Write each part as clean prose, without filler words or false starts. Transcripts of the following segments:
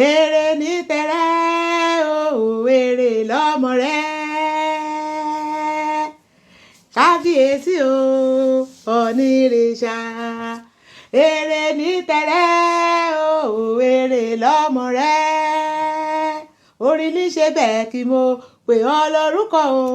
èrè ní tẹ̀rẹ́ o èrè lọ́mọ rẹ̀ kábíyèsí o onírìṣà èrè ní tẹ̀rẹ́ o èrè lọ́mọ rẹ̀ orí ní ṣe bẹ́ẹ̀ kí mo pè ọ́ lórúkọ o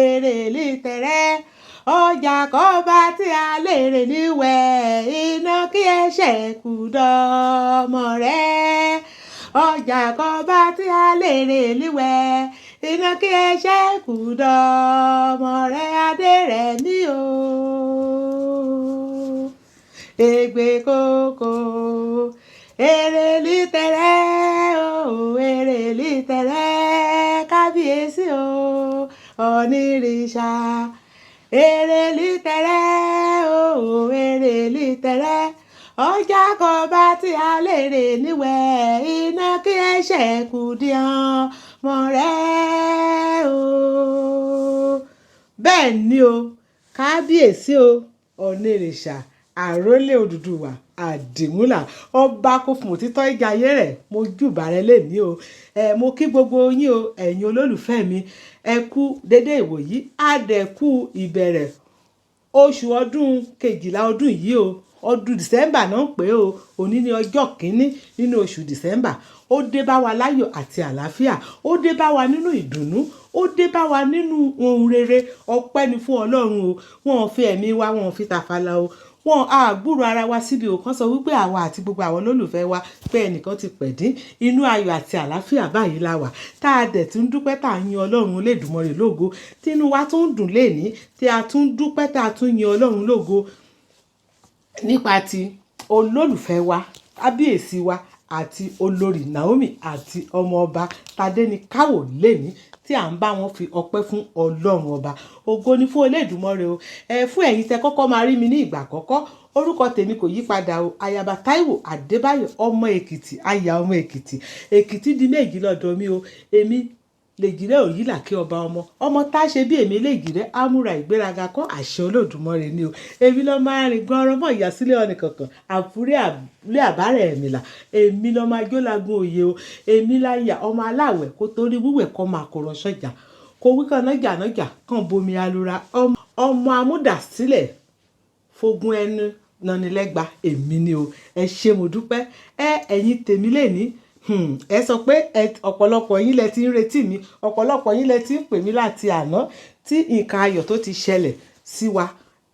èrè ní tẹ̀rẹ́ ọjà kọ́ba tí a lè rè níwẹ̀ iná kí ẹ̀ṣẹ̀ kù dọ́mọ rẹ̀ ọjà kọ́ba tí a lè rè níwẹ̀ iná kí ẹ̀ṣẹ̀ kù dọ́mọ rẹ̀ adé rẹ̀ ní o ègbè kókó èrè ní tẹ̀rẹ́ o èrè ní tẹ̀rẹ́ kábíyèsí o onírìṣà èrè ní tẹ̀rẹ́ o èrè ní tẹ̀rẹ́ ọjà kọ́ba tí a lè rè níwẹ̀ iná kí ẹ̀ṣẹ̀ kù dọ́mọ rẹ̀ o. bẹ́ẹ̀ ni o kábíyèsí o onírìṣà àrólé Odùduwà àdìmúlà ọba kò fún òtítọ́ ìjà ayé rẹ̀ mo júbà rẹ lẹ́ni o mo kí gbogbo yín o ẹ̀yin olólùfẹ́ mi ẹ kú dédé ìwòyí àdẹ̀kù ìbẹ̀rẹ̀ oṣù ọdún kejìlá ọdún yìí o ọdún dìsẹ́mbà náà ń pè o òní ní ọjọ́ kìíní nínú oṣù dìsẹ́mbà ó dé bá wa láyọ̀ àti àlàáfíà ó dé bá wa nínú ìdùnnú ó dé bá wa nínú ohun rere ọpẹ́ ni fún Ọlọ́run o wọn ò fi ẹ̀mí wa wọn ò fi tàfàlà o wọn á gbúrò ara wa síbi òkan sọ wípé àwa àti gbogbo àwọn olólùfẹ́ wa pé ẹnìkan ti pẹ̀dín inú ayọ̀ àti àlàáfíà báyìí la wà tá a dẹ̀ tún dúpẹ́ tá a yin Ọlọ́run Olódùmarè lógo tínú wa tún dùn lénìí tí a tún dúpẹ́ tá a tún yin Ọlọ́run lógo nípa ti olólùfẹ́ wa kábíyèsí wa àti olórí Naomi àti ọmọọba Tádéníkáwò lẹ́ni tí à ń bá wọn fi ọpẹ́ fún Ọlọ́run ọba ògo ni fún Olódùmarè o fún ẹ̀yin tẹ́ kọ́kọ́ máa rí mi ní ìgbà àkọ́kọ́ orúkọ tèmi kò yí padà o ayaba Táíwò Adébáyọ̀ ọmọ Èkìtì aya ọmọ Èkìtì Èkìtì di méjì lọ́dọ̀ mi o èmi lèjìrẹ́ òyìnlá kí ọmọ tá a ṣe bí èmi lèjìrẹ́ amúra ìgbéraga kọ́ àṣẹ Olódùmarè ni o èmi lọ́ máa rìn gan ọ̀rọ̀ mọ́ ìyàsílẹ̀ ọ̀nì kankan àfúrẹ́ àbúlé àbárẹ̀ ẹ̀mìlà èmi lọ́ máa jó lagun òye o èmi láyà ọmọ aláwẹ̀ kó torí wíwẹ̀ kọ́ máa kọ̀rọ̀ sọ́jà kó wíkọ̀ nájà kàn bomi alura ọmọ amúdàsílẹ̀ fogun ẹnu nanilẹ́gba èmi ni o ẹ ṣé mo dúpẹ́ ẹ̀yin tèmi lẹ́ni ẹ sọ pé ọ̀pọ̀lọpọ̀ yín lẹ ti ń retí mi ọ̀pọ̀lọpọ̀ yín lẹ ti ń pè mí láti àná tí nǹkan ayọ̀ tó ti ṣẹlẹ̀ sí wa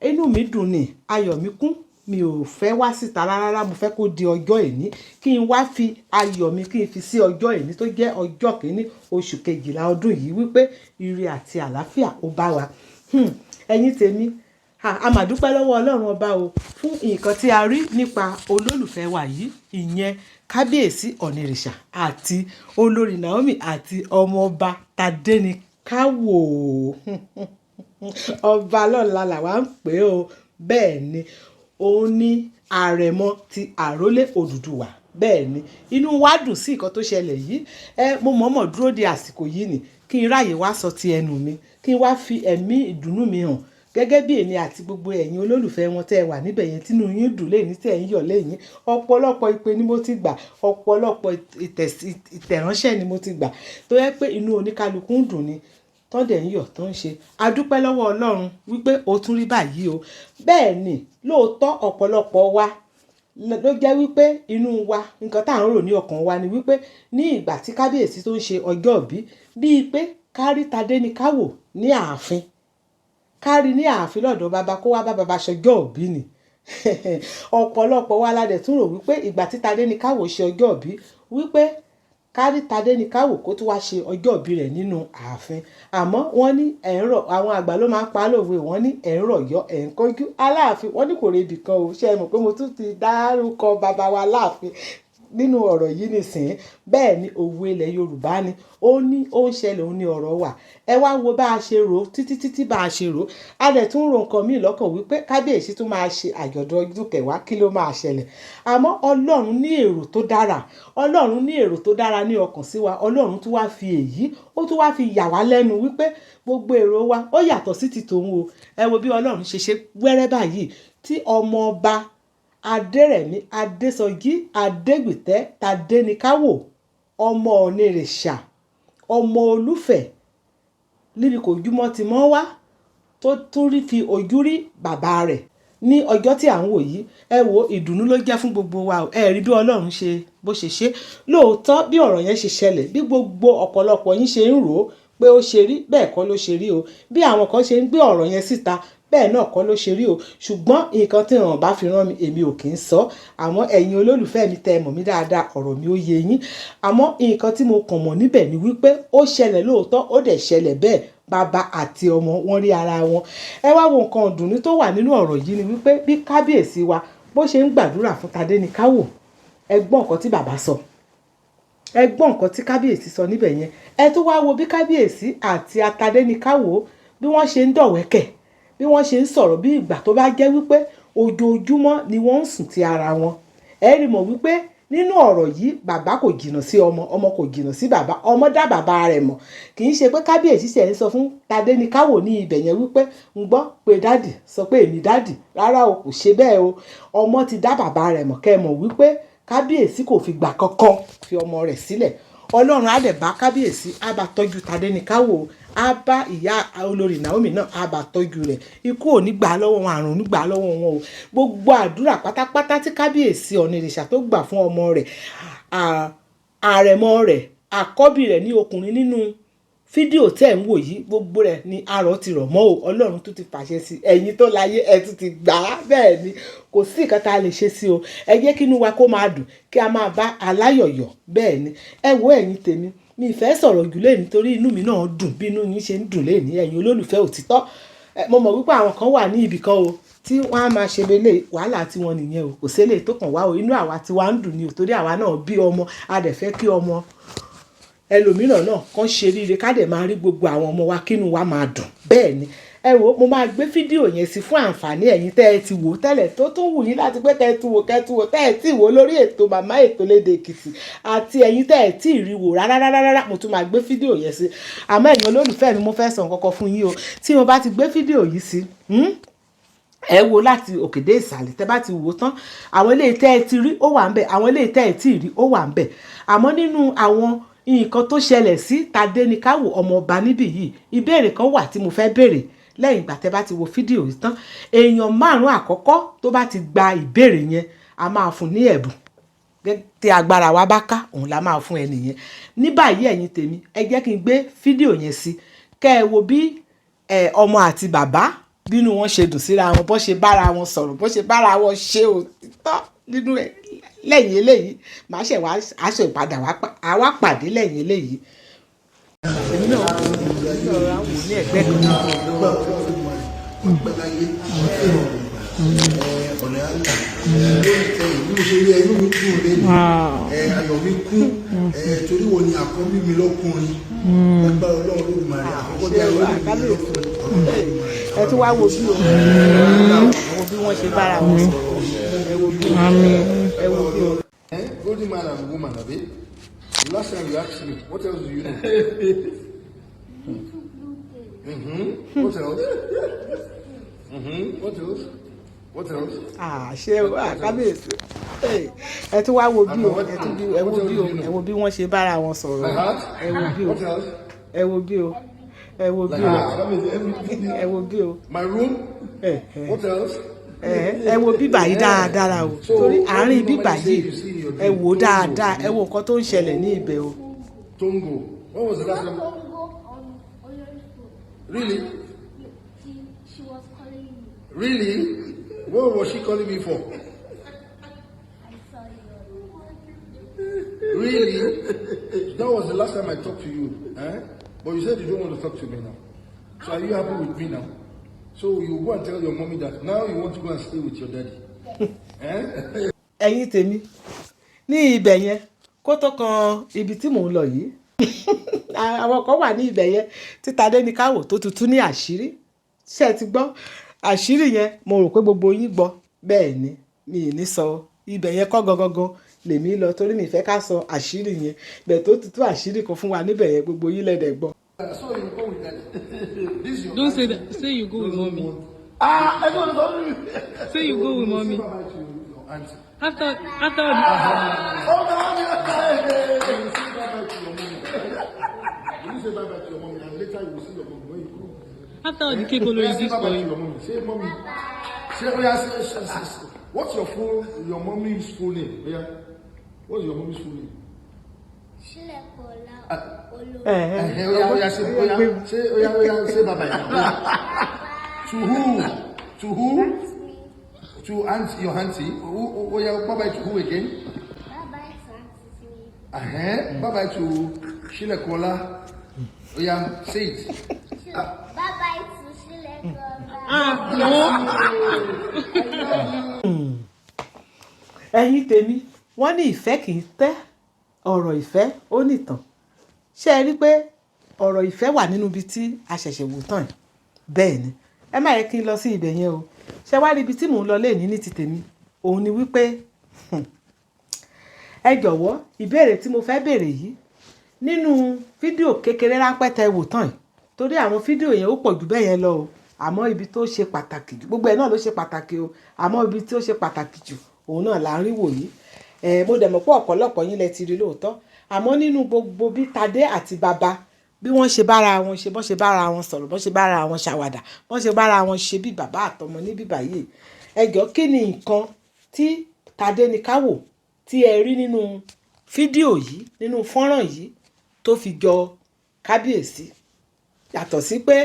inú mi dùn ní ayọ̀ mi kún mi ò fẹ́ wá síta rárá mo fẹ́ kó di ọjọ́ èní kí n wá fi ayọ̀ mi kí n fi sí ọjọ́ èní tó jẹ́ ọjọ́ kìíní oṣù kejìlá ọdún yìí wípé ire àti àlàáfíà ó bá wa ẹ̀yin tèmi a máa dúpẹ́ lọ́wọ́ Ọlọ́run ọba o fún nǹkan tí a rí nípa olólùfẹ́ wa yìí ìyẹn kábíyèsí onírìṣà àti olórí Naomi àti ọmọọba Tádéníkáwò ọba lọ́la làwa ń pè o bẹ́ẹ̀ ni òun ní àrẹ̀mọ ti àrólé Odùduwà bẹ́ẹ̀ ni inú wa dùn sí nǹkan tó ṣẹlẹ̀ yìí mo mọ̀ọ́mọ̀ dúró de àsìkò yìí ni kí n ráyè wá sọ ti ẹnu mi kí n wá fi ẹ̀mí ìdùnnú mi hàn gẹ́gẹ́ bí èmi àti gbogbo ẹ̀yin olólùfẹ́ wọn tẹ́ ẹ wà níbẹ̀ yẹn tínú yín dùn lẹ́yìn tẹ́ ẹ ń yọ̀ lẹ́yìn ọ̀pọ̀lọpọ̀ ìpè ni mo ti gbà ọ̀pọ̀lọpọ̀ ìtẹ̀ránṣẹ́ ni mo ti gbà tó yẹ pé inú oníkálukú ń dùn ni tán dẹ̀ ń yọ̀ tó ń ṣe adúpẹ́ lọ́wọ́ Ọlọ́run wípé ó tún rí báyìí o bẹ́ẹ̀ ni lóòótọ́ ọ̀pọ̀lọpọ̀ wa ló jẹ́ wípé inú wa nǹkan tá à ń rò ní ọkàn wa ni wípé ní ìgbà tí kábíyèsí tó ń ṣe ọjọ́ ìbí bíi pé kárí Tádéníkáwò ní ààfin kárí ní ààfin lọ́dọ̀ bàbá kó wá bá bàbá ṣọjọ́ òbí ni ọ̀pọ̀lọpọ̀ wa la dẹ̀ tún rò wípé ìgbà tí Tádéníkáwò ṣe ọjọ́ òbí wípé kárí Tádéníkáwò kó tún wá ṣe ọjọ́ òbí rẹ̀ nínú ààfin àmọ́ wọ́n ní àwọn àgbà ló máa ń pa lówe wọ́n ní yọ ẹ̀ ń kánjú Aláàfin wọ́n ní kò rebi kan o ṣe é mọ̀ pé mo tún ti dárúkọ bàbá wa Aláàfin nínú ọ̀rọ̀ yìí nìsín bẹ́ẹ̀ ni òwe ilẹ̀ Yorùbá ni ó ní ó ń ṣẹlẹ̀ òun ni ọ̀rọ̀ wà ẹ wá wo bá a ṣe rò ó títí bá a ṣe rò ó a dẹ̀ tún ro nǹkan míì lọ́kàn wípé kábíyèsí tún máa ṣe àjọ̀dún ọdún kẹwàá kí ló máa ṣẹlẹ̀ àmọ́ Ọlọ́run ní èrò tó dára Ọlọ́run ní èrò tó dára ní ọkàn sí wa Ọlọ́run tún wá fi èyí ó tún wá fi yà wá lẹ́nu wípé gbogbo èrò wa ó yàtọ̀ sí ti tòun o ẹ wo bí Ọlọ́run ṣe ṣe wẹ́rẹ́ báyìí tí ọmọọba Adérẹ̀mí Adésọjí Adégbìtẹ́ Tadéníkáwò ọmọ onírèṣà ọmọ olúfẹ̀ níbi kò júmọ́ ti mọ́ wá tó tún rí fi ojú rí bàbá rẹ̀ ní ọjọ́ tí à ń wò yìí. Ẹ wo ìdùnnú ló jẹ́ fún gbogbo wa ẹ rí bí Ọlọ́run ṣe bó ṣe ṣe lóòótọ́ bí ọ̀rọ̀ yẹn ṣe ṣẹlẹ̀ bí gbogbo ọ̀pọ̀lọpọ̀ yín ṣe ń rò ó pé ó ṣe rí bẹ́ẹ̀ kọ́ ló ṣe rí o bí àwọn kan ṣe ń gbé ọ̀rọ̀ yẹn síta bẹ́ẹ̀ náà kọ́ ló ṣe rí o ṣùgbọ́n nǹkan tí wọn bá fi rán mi èmi ò kì í sọ àmọ́ ẹ̀yin olólùfẹ́ mi tẹ́ mọ̀ mí dáadáa ọ̀rọ̀ mi ó yé yín àmọ́ nǹkan tí mo kàn mọ̀ níbẹ̀ ni wípé ó ṣẹlẹ̀ lóòótọ́ ó dẹ̀ ṣẹlẹ̀ bẹ́ẹ̀ bàbá àti ọmọ wọn rí ara wọn. Ẹ wá wo nǹkan ìdùnnú tó wà nínú ọ̀rọ̀ yìí ni wípé bí kábíyèsí wa bó ṣe ń gbàdúrà fún Tadéníkáwò ẹ gbọ́ nǹkan tí bàbá sọ ẹ gbọ́ nǹkan tí kábíyèsí sọ níbẹ̀ yẹn ẹ tó wá wo bí kábíyèsí àti Tadéníkáwò bí wọ́n ṣe ń dọ̀wẹ́kẹ̀ bí wọ́n ṣe ń sọ̀rọ̀ bí ìgbà tó bá jẹ́ wípé ojoojúmọ́ ni wọ́n ń sùn ti ara wọn. Ẹ rí mọ̀ wípé nínú ọ̀rọ̀ yìí bàbá kò jìnnà sí ọmọ ọmọ kò jìnnà sí bàbá ọmọ dá bàbá rẹ̀ mọ̀ kì í ṣe pé kábíyèsí ṣe ń sọ fún Tadéníkáwò ní ibẹ̀ yẹn wípé ń gbọ́ pé dádì sọ pé èmi dádì rárá o kò ṣe bẹ́ẹ̀ o ọmọ ti dá bàbá rẹ̀ mọ̀ kẹ́ ẹ mọ̀ wípé kábíyèsí kò fi gbà kankan fi ọmọ rẹ̀ sílẹ̀. Ọlọ́run á dẹ̀ bá kábíyèsí á bá tọ́jú Tadéníkáwò á bá ìyá olórí Naomi náà á bá tọ́jú rẹ̀ ikú ò ní gbà lọ́wọ́ wọn àrùn ò ní gbà lọ́wọ́ wọn o gbogbo àdúrà pátápátá tí kábíyèsí Ọ̀nìrìṣà tó gbà fún ọmọ rẹ̀ àrẹ̀mọ rẹ̀ àkọ́bí rẹ̀ ní ọkùnrin nínú fídíò tẹ́ ń wò yìí gbogbo rẹ̀ ni arọ̀ ti rọ̀ mọ́ o Ọlọ́run tó ti fàṣẹ sí ẹ̀yin tó láyé ẹ tún ti gbà á bẹ́ẹ̀ ni kò sí nǹkan tá a lè ṣe sí o ẹ jẹ́ kí inú wa kó máa dùn kí a máa bá aláyọ̀yọ̀ bẹ́ẹ̀ ni ẹ wo ẹ̀yin tèmi mi ìfẹ́ sọ̀rọ̀ jù lé nítorí inú mi náà dùn bí inú yín ṣe ń dùn lé ní ẹ̀yin olólùfẹ́ òtítọ́ mo mọ̀ wípé àwọn kan wà ní ibì kan o tí wọ́n á máa ṣe belé wàhálà tiwọn nìyẹn o kò sélè tó kàn wá o inú àwa tí wàá ń dùn ni o torí àwa náà bí ọmọ a dẹ̀ fẹ́ kí ọmọ ẹlòmíràn náà kàn ṣe ríire ká dẹ̀ máa rí gbogbo àwọn ọmọ wa kínú wa máa dùn bẹ́ẹ̀ ni ẹ wo mo máa gbé fídíò yẹn sí fún àǹfààní ẹ̀yin tẹ́ ẹ ti wò tẹ́lẹ̀ tó tún wù yín láti pé kẹ́ẹ̀tù wò tẹ́ ẹ ti wò lórí ètò Màmá Ètò Lédè Èkìtì àti ẹ̀yin tẹ́ ẹ ti rí wò rárá mo tún máa gbé fídíò yẹn sí àmọ́ ẹ̀yin olólùfẹ́ mi mo fẹ́ sọ nǹkan kan fún yín o tí mo bá ti gbé fídíò yìí sí ẹ wo láti òkè dé ìsàlẹ̀ tẹ́ bá ti wò tán àwọn eléyìí tẹ́ ẹ ti rí ó wà ń bẹ̀ àwọn eléyìí tẹ́ ẹ ti rí ó wà ń bẹ̀ àmọ́ nínú àwọn nǹkan tó ṣẹlẹ̀ sí Tadéníkáwò ọmọ ọba níbí yìí ìbéèrè kan wà tí mo fẹ́ béèrè lẹ́yìn ìgbà tẹ́ bá ti wo fídíò yìí tán èèyàn 5 àkọ́kọ́ tó bá ti gba ìbéèrè yẹn a máa fún ní ẹ̀bùn tí agbára wa bá ká òun la máa fún ẹni yẹn ní báyìí ẹ̀yin tèmi ẹ jẹ́ kí n gbé fídíò yẹn sí kẹ́ ẹ wo bí ọmọ àti bàbá bínú wọn ṣe dùn síra wọn bó ṣe bára wọn sọ̀rọ̀ bó ṣe bára wọn ṣe òtítọ́ nínú ẹ̀ lẹ́yìn eléyìí màá ṣe wá aṣọ ìpadà wá pàdé lẹ́yìn eléyìí. èmi náà wò ní ẹgbẹ́ kan náà. ọ̀nà àgbà lórí tẹ ìlú ṣe rí ẹnu mi kún lẹ́nu ayọ̀ mi kún torí wo ni àkọ́bí mi lọ́kùnrin lágbára Ọlọ́run lórí màrí àkọ́kọ́ dé àwọn olùdíje ẹ tún wá wo bí o àwọn bí wọ́n ṣe bára wọn sọ̀rọ̀ ẹ wo bí ẹ wo bí o. Golden man and woman abi the last time you asked me what else do you know? What else? What else? What else? Ṣé kábíyèsí ẹ tún wá wo bí o ẹ wo bí o ẹ wo bí wọ́n ṣe bára wọn sọ̀rọ̀ ẹ wo bí o ẹ wo bí o ẹ wo bí o ẹ wo bí o. My room. What else? Ẹ wo bíbà yìí dáadáa o torí àárín bíbà yìí ẹ wò dáadáa ẹ wo nǹkan tó ń ṣẹlẹ̀ ní ibẹ̀ o. Tongo. When was the last time? Really? She was calling me. Really? What was she calling me for? I saw you. Really? That was the last time I talked to you. But you said you don't want to talk to me now. So are you happy with me now? So you go and tell your mommy that now you want to go and stay with your daddy. Ẹ̀yin tèmi ní ibẹ̀ yẹn kó tó kan ibi tí mò ń lọ yìí àwọn kan wà ní ibẹ̀ yẹn tí Tadéníkáwò tó tutù ní àṣírí ṣé ti gbọ́ àṣírí yẹn mo rò pé gbogbo yín gbọ́ bẹ́ẹ̀ ni mi ì ní sọ ibẹ̀ yẹn kọ́ gangan lèmi lọ torí mi fẹ́ ká sọ àṣírí yẹn bẹ́ẹ̀ tó tutù àṣírí kan fún wa níbẹ̀ yẹn gbogbo yín lẹ́dẹ̀ gbọ́. So you go with that. Don't say that. Say you go with mommy. I don't know. Say you go with mommy. auntie. After Hold on, you say bye-bye to your mommy. You say bye-bye to your mommy, and later you will see your mommy when you grow. after the cake already Say is bye-bye for to you. your mommy. Say, mommy. Say, oh yeah, say. What's your mommy's full name? Yeah. What's your mommy's full name? Shilekola Olo. Say bye-bye. To who? To who? To auntie, your auntie. Who? Yeah, bye-bye to who again? Bye-bye to Auntie Smith. Bye-bye to Shilekola. Oh yeah, say it. Bye-bye to Shilekola. ẹ̀yin tèmi wọ́n ní ìfẹ́ kì í tẹ́ ọ̀rọ̀ ìfẹ́ ó nìtàn ṣé ẹ rí pé ọ̀rọ̀ ìfẹ́ wà nínú ibi tí a ṣẹ̀ṣẹ̀ wò tán yìí bẹ́ẹ̀ ni ẹ má yẹ kí n lọ sí ibẹ̀ yẹn o ṣé wá rí ibi tí mò ń lọ léèní ní ti tèmi òun ni wípé ẹ jọ̀wọ́ ìbéèrè tí mo fẹ́ béèrè yìí nínú fídíò kékeré ráńpẹ́ tẹ́ wò tán yìí torí àwọn fídíò yẹn ó pọ̀ jù bẹ́ẹ̀ yẹn lọ o àmọ́ ibi tó ṣe pàtàkì jù gbogbo ẹ̀ náà ló ṣe pàtàkì o àmọ́ ibi tó ṣe pàtàkì jù òun náà là ń rí wò yìí mo dẹ̀ mọ̀ pé ọ̀pọ̀lọpọ̀ yín lẹ ti rí lóòótọ́ àmọ́ nínú gbogbo bí Tadé àti bàbá bí wọ́n ṣe bára wọn ṣe bọ́n ṣe bára wọn sọ̀rọ̀ bọ́n ṣe bára wọn ṣàwàdà bọ́n ṣe bára wọn ṣe bí bàbá àtọmọ ní bíbà yìí ẹ jọ̀ọ́ kí ni nǹkan tí Tadé ní ká wò tí ẹ rí nínú fídíò yìí nínú fọ́nrán yìí tó fi jọ kábíyèsí yàtọ̀ sí pé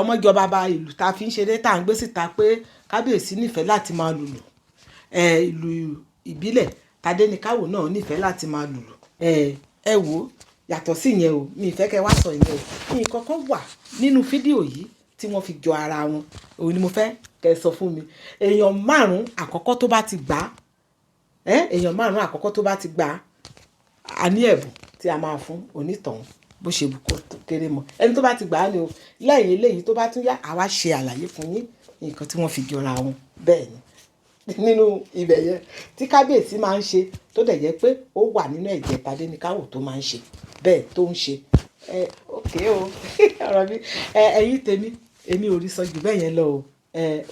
ọmọjọ bàbá ìlú ta fi ń ṣeré tá à ń gbé síta pé kábíyèsí nífẹ̀ẹ́ láti máa lùlù ìlú ìbílẹ̀ Tadé ní káwò náà nífẹ̀ẹ́ láti máa lùlù ẹ wò ó yàtọ̀ sí ìyẹn o mi ìfẹ́ kẹ́ wá sọ ìyẹn o nǹkan kan wà nínú fídíò yìí tí wọ́n fi jọ ara wọn òun ni mo fẹ́ kẹ́ sọ fún mi èèyàn márùn-ún àkọ́kọ́ tó bá ti gbà á èèyàn márùn-ún àkọ́kọ́ tó bá ti gbà á a ní ẹ̀bùn tí a máa fún onítọ̀hún bó ṣe bùkọ́ kéré mọ́ ẹni tó bá ti gbà á ni o lẹ́yìn eléyìí tó bá tún yá àwa ṣe àlàyé fún yín nǹkan tí wọ́n fi jọra wọn bẹ́ẹ̀ ni nínú ibẹ̀ yẹn tí kábíyèsí máa ń ṣe tó dẹ̀ jẹ́ pé ó wà nínú ẹ̀jẹ̀ Tadé ní káwò tó máa ń ṣe bẹ́ẹ̀ tó ń ṣe òkè o ọ̀rọ̀ mi ẹ̀yin tèmi èmi ò rí sọ jù bẹ́ẹ̀ yẹn lọ o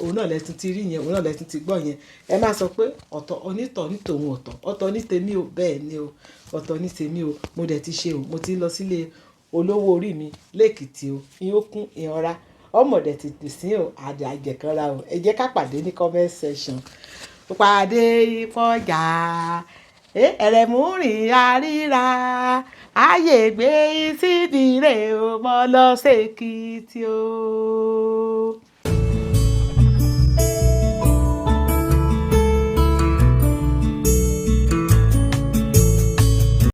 òun náà lẹ́tún ti rí yẹn òun náà lẹ́tún ti gbọ́ yẹn ẹ má sọ pé ọ̀tọ̀ onítọ̀ ní tòun ọ̀tọ̀ ní tèmi o bẹ́ẹ̀ ni o ọ̀tọ̀ ní tèmi o mo dẹ̀ ti ṣe o mo ti lọ sílé olówó orí mi lẹ́kìtì o ìyókùn ìyanra ọmọdé ti dì sí o àdè àjẹkànra o ẹ jẹ́ ká pàdé ní comment section pàdé ìfọjà ẹ̀rẹ̀mú rìn àríra ààyè gbé síbi rẹ̀ o mọ́ lọ sí Èkìtì o.